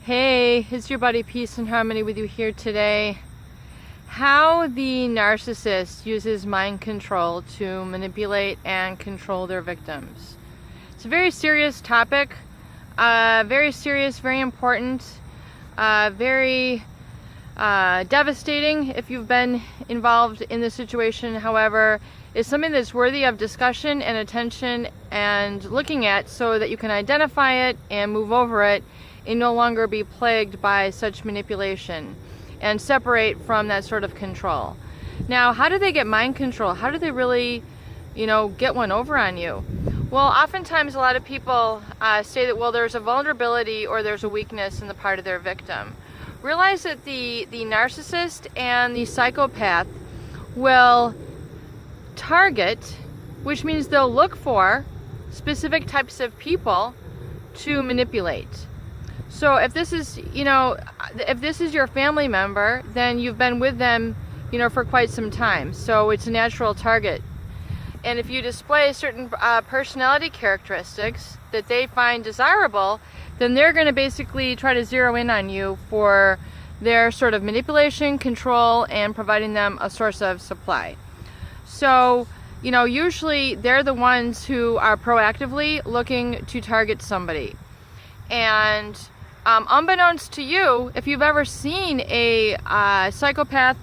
Hey, it's your buddy Peace and Harmony with you here today. How the narcissist uses mind control to manipulate and control their victims. It's a very serious topic, very serious, very important, very devastating if you've been involved in the situation. However, it's something that's worthy of discussion and attention and looking at so that you can identify it and move over it and no longer be plagued by such manipulation and separate from that sort of control. Now, how do they get mind control? How do they really, get one over on you? Well, oftentimes a lot of people say that, well, there's a vulnerability or there's a weakness in the part of their victim. Realize that the narcissist and the psychopath will target, which means they'll look for specific types of people to manipulate. So if this is, if this is your family member, then you've been with them, for quite some time. So it's a natural target. And if you display certain personality characteristics that they find desirable, then they're going to basically try to zero in on you for their sort of manipulation, control, and providing them a source of supply. So, usually they're the ones who are proactively looking to target somebody. And unbeknownst to you, if you've ever seen a psychopath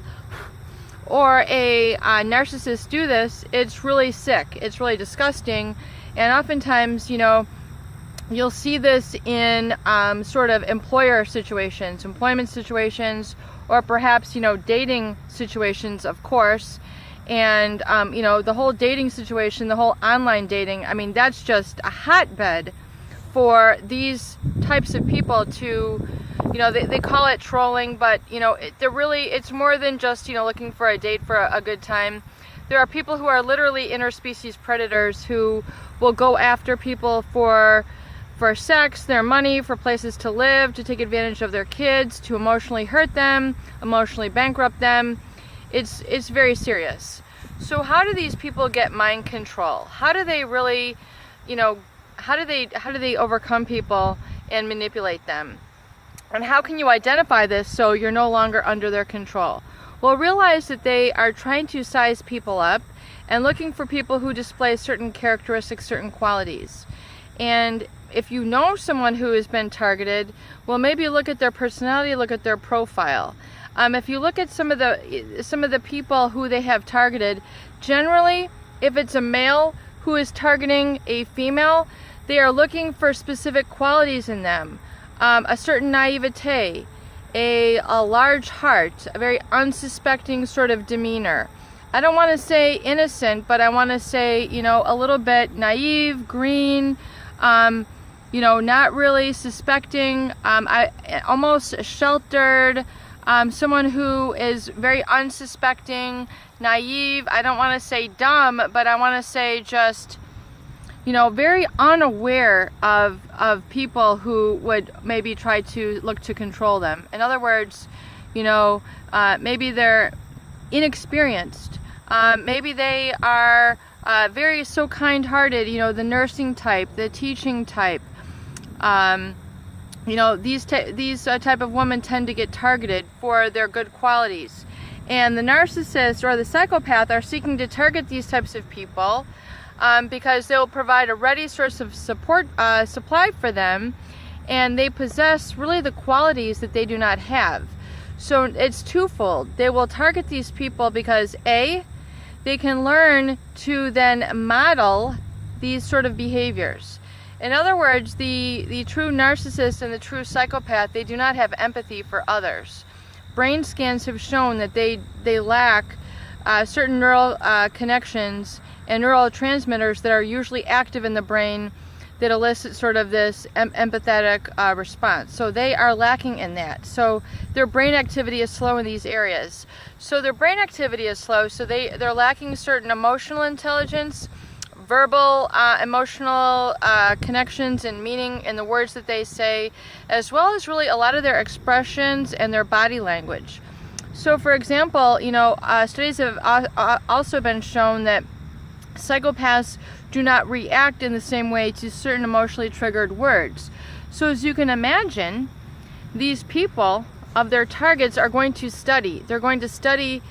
or a narcissist do this, it's really sick. It's really disgusting. And oftentimes, you'll see this in sort of employment situations, or perhaps, dating situations, of course. And, the whole dating situation, the whole online dating, that's just a hotbed for these types of people to, they call it trolling, but, it's more than just, looking for a date for a good time. There are people who are literally interspecies predators who will go after people for sex, their money, for places to live, to take advantage of their kids, to emotionally hurt them, emotionally bankrupt them. It's very serious. So how do these people get mind control? How do they really, how do they overcome people and manipulate them? And how can you identify this so you're no longer under their control? Well, realize that they are trying to size people up and looking for people who display certain characteristics, certain qualities. And if you know someone who has been targeted, well, maybe look at their personality, look at their profile. If you look at some of the people who they have targeted, generally, if it's a male who is targeting a female, they are looking for specific qualities in them. A certain naivete, a large heart, a very unsuspecting sort of demeanor. I don't want to say innocent, but I want to say, a little bit naive, green, not really suspecting, almost sheltered, someone who is very unsuspecting, naive. I don't want to say dumb, but I want to say just, very unaware of people who would maybe try to look to control them. In other words, maybe they're inexperienced. Maybe they are very so kind-hearted, the nursing type, the teaching type. These type of women tend to get targeted for their good qualities. And the narcissist or the psychopath are seeking to target these types of people because they'll provide a ready source of supply for them, and they possess really the qualities that they do not have. So it's twofold. They will target these people because A, they can learn to then model these sort of behaviors. In other words, the true narcissist and the true psychopath, they do not have empathy for others. Brain scans have shown that they lack certain neural connections and neurotransmitters that are usually active in the brain that elicit sort of this empathetic response. So they are lacking in that. So their brain activity is slow in these areas. So their brain activity is slow, so they're lacking certain emotional intelligence, verbal, emotional connections and meaning in the words that they say, as well as really a lot of their expressions and their body language. So for example, studies have also been shown that psychopaths do not react in the same way to certain emotionally triggered words. So as you can imagine, these people of their targets are going to study. They're going to study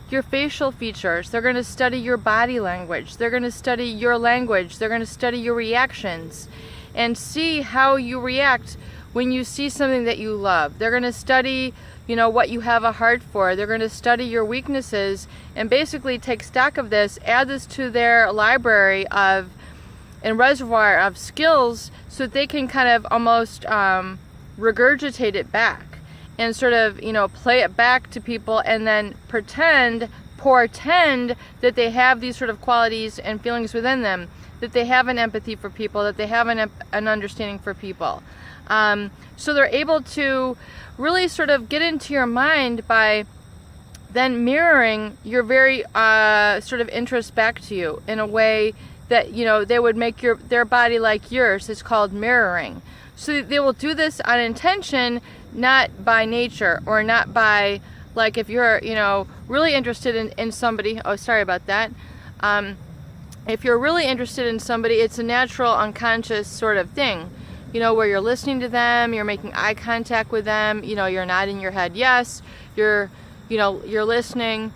your facial features. They're going to study your body language. They're going to study your language. They're going to study your reactions and see how you react when you see something that you love. They're going to study, you know, what you have a heart for. They're going to study your weaknesses and basically take stock of this, add this to their library of and reservoir of skills so that they can kind of almost regurgitate it back and sort of, you know, play it back to people and then portend that they have these sort of qualities and feelings within them, that they have an empathy for people, that they have an understanding for people. So they're able to really sort of get into your mind by then mirroring your very sort of interest back to you in a way that, you know, they would make their body like yours. It's called mirroring. So they will do this on intention, not by nature, or not by, like, if you're, you know, really interested in somebody. Oh, sorry about that. If you're really interested in somebody, it's a natural, unconscious sort of thing, you know, where you're listening to them, you're making eye contact with them, you know, you're nodding your head yes, you're listening.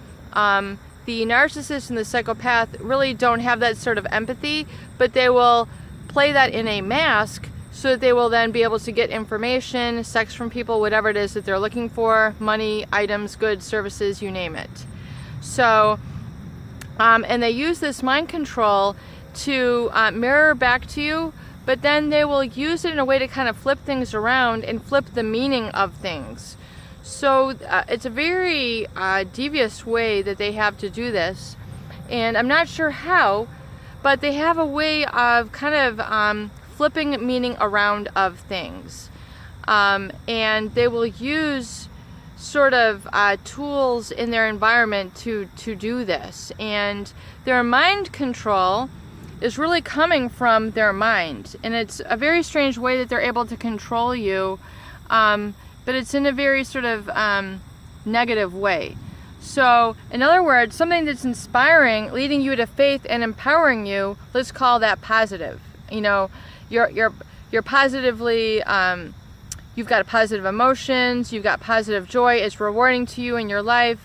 The narcissist and the psychopath really don't have that sort of empathy, but they will play that in a mask so that they will then be able to get information, sex from people, whatever it is that they're looking for, money, items, goods, services, you name it. So, and they use this mind control to mirror back to you, but then they will use it in a way to kind of flip things around and flip the meaning of things. So it's a very devious way that they have to do this, and I'm not sure how, but they have a way of kind of flipping meaning around of things, and they will use sort of tools in their environment to do this, and their mind control is really coming from their mind, and it's a very strange way that they're able to control you, but it's in a very sort of negative way. So, in other words, something that's inspiring, leading you to faith and empowering you, let's call that positive. You know, you're positively, you've got positive emotions, you've got positive joy, it's rewarding to you in your life,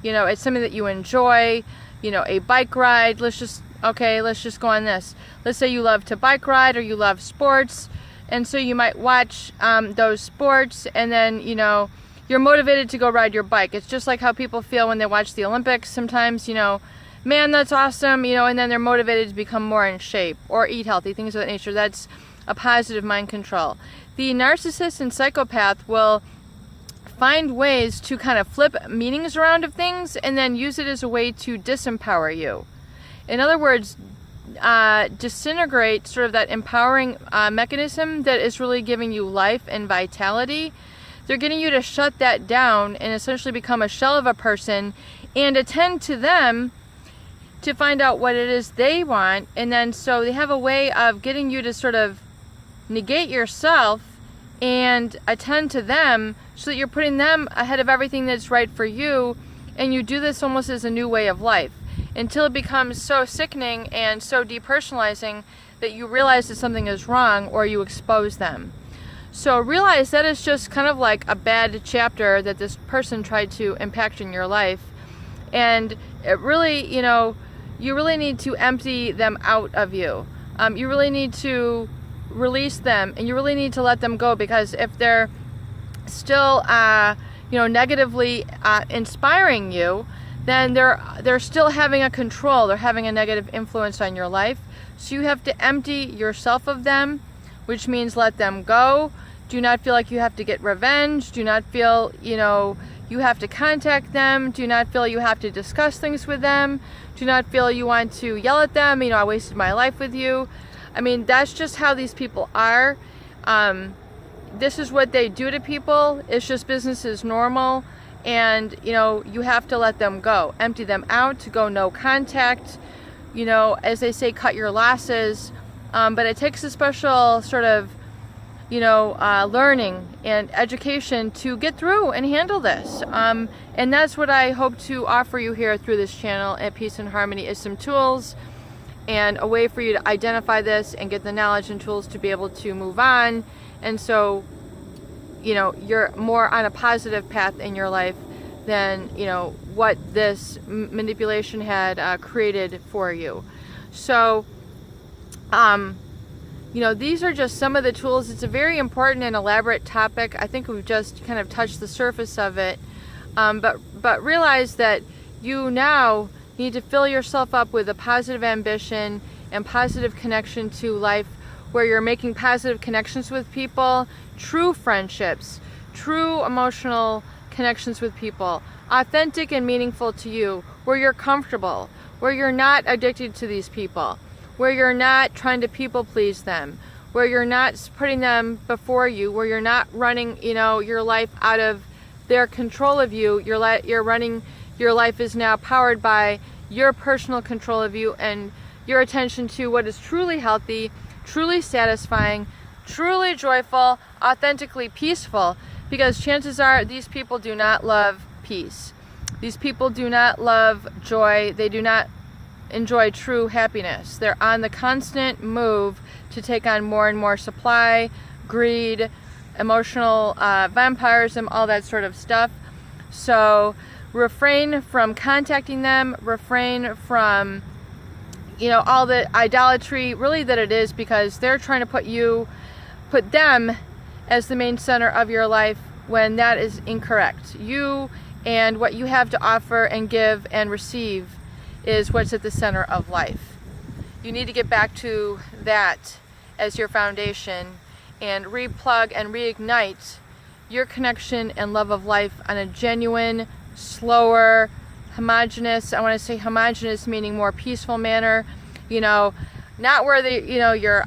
you know, it's something that you enjoy, you know, a bike ride, let's just go on this. Let's say you love to bike ride or you love sports, and so you might watch those sports, and then, you know, you're motivated to go ride your bike. It's just like how people feel when they watch the Olympics sometimes, you know, man, that's awesome, you know, and then they're motivated to become more in shape or eat healthy, things of that nature. That's a positive mind control. The narcissist and psychopath will find ways to kind of flip meanings around of things and then use it as a way to disempower you. In other words, disintegrate sort of that empowering mechanism that is really giving you life and vitality. They're getting you to shut that down and essentially become a shell of a person and attend to them to find out what it is they want. And then so they have a way of getting you to sort of negate yourself and attend to them so that you're putting them ahead of everything that's right for you, and you do this almost as a new way of life until it becomes so sickening and so depersonalizing that you realize that something is wrong or you expose them. So realize that is just kind of like a bad chapter that this person tried to impact in your life, and it really, you know, you really need to empty them out of you. You really need to release them, and you really need to let them go, because if they're still you know, negatively inspiring you, then they're still having a control, they're having a negative influence on your life. So you have to empty yourself of them, which means let them go. Do not feel like you have to get revenge. Do not feel, you know, you have to contact them. Do not feel you have to discuss things with them. Do not feel you want to yell at them, you know, I wasted my life with you. I mean, that's just how these people are. This is what they do to people. It's just business as normal. And, you know, you have to let them go. Empty them out, to go no contact. You know, as they say, cut your losses. But it takes a special sort of, you know, learning and education to get through and handle this. And that's what I hope to offer you here through this channel at Peace and Harmony, is some tools and a way for you to identify this and get the knowledge and tools to be able to move on. And so, you know, you're more on a positive path in your life than, you know, what this manipulation had created for you. So, you know, these are just some of the tools. It's a very important and elaborate topic. I think we've just kind of touched the surface of it. But realize that you now need to fill yourself up with a positive ambition and positive connection to life, where you're making positive connections with people, true friendships, true emotional connections with people, authentic and meaningful to you, where you're comfortable, where you're not addicted to these people, where you're not trying to people please them, where you're not putting them before you, where you're not running, you know, your life out of their control of you. You're running, your life is now powered by your personal control of you and your attention to what is truly healthy, truly satisfying, truly joyful, authentically peaceful, because chances are these people do not love peace. These people do not love joy. They do not enjoy true happiness. They're on the constant move to take on more and more supply, greed, emotional vampirism, all that sort of stuff. So refrain from contacting them, refrain from, you know, all the idolatry really that it is, because they're trying to put them as the main center of your life, when that is incorrect. You and what you have to offer and give and receive is what's at the center of life. You need to get back to that as your foundation and replug and reignite your connection and love of life on a genuine, slower, homogeneous, I want to say homogeneous meaning more peaceful manner, you know, not where you know, you're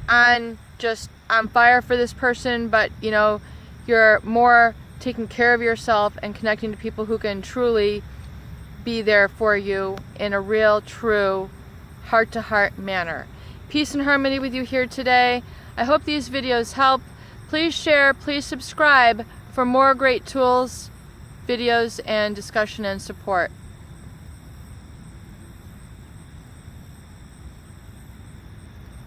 just on fire for this person, but, you know, you're more taking care of yourself and connecting to people who can truly be there for you in a real, true, heart-to-heart manner. Peace and harmony with you here today. I hope these videos help. Please share, please subscribe for more great tools, videos, and discussion and support.